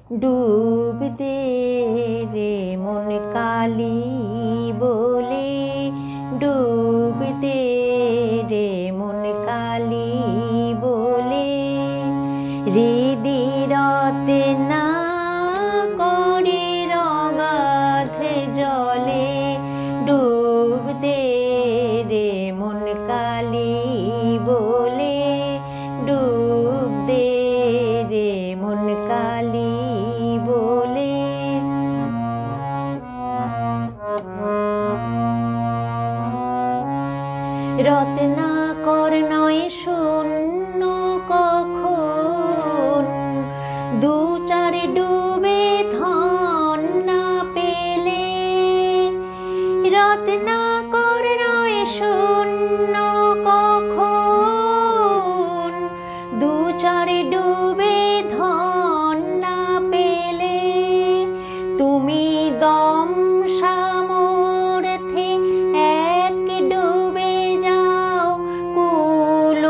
ডুব দে রে মন কালি বলে, ডুব দে রে মন কালি বলে। হৃদি রতে না করে রগাধে জলে, ডুব দে রে মন কালি বলে, ডুব দে রে মন কালি বলে। রত্নাকর নয় শূন্য কখন, দু চার ডুবে ধন না পেলে। রত্নাকর নয় শূন্য কখন, দু চার ডুবে ধন না পেলে। তুমি দম সামর্থ্যে এক ডুবে যাও, কুল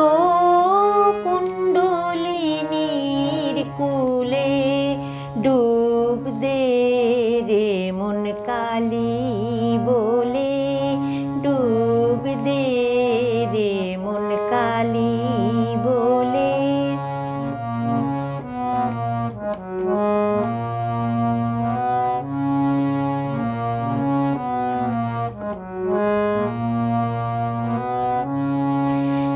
কুণ্ডলিনীর কুলে। ডুব দে রে মন কালি বলে, ডুব দে রে মন কালি বলে।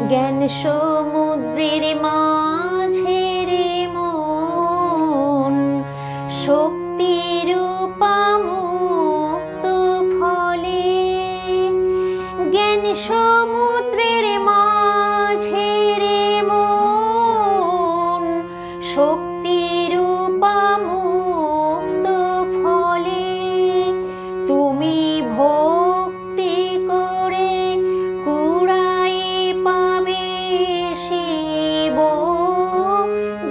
জ্ঞান সমুদ্রের মাঝে রে মন, শক্তির মুক্ত ফলে। জ্ঞান সমুদ্রের মাঝে রে মন, শক্তির মুক্ত ফলে। তুমি ভক্তি করে কুড়াই পাবে শিব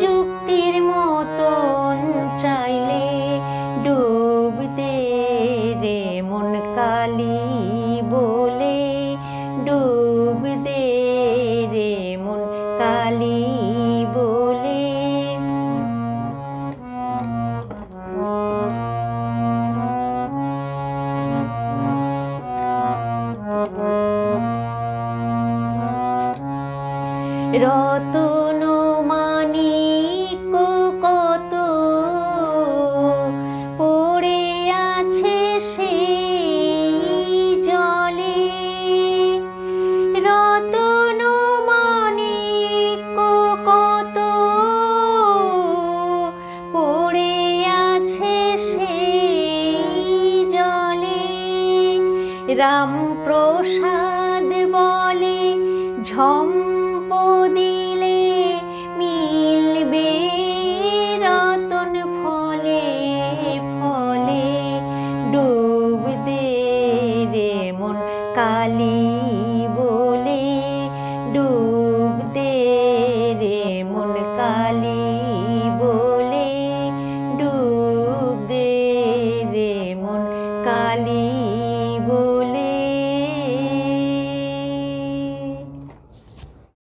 যুক্তির মতন চাইলে। ডুব দে রে মন কালি বলে, ডুব দে রে মন কালি বলে। রতন মানিক কত পড়ে আছে সেই জলে। রতন মানিক কত পড়ে আছে সেই জলে। রামপ্রসাদ বলে ঝম্প দিল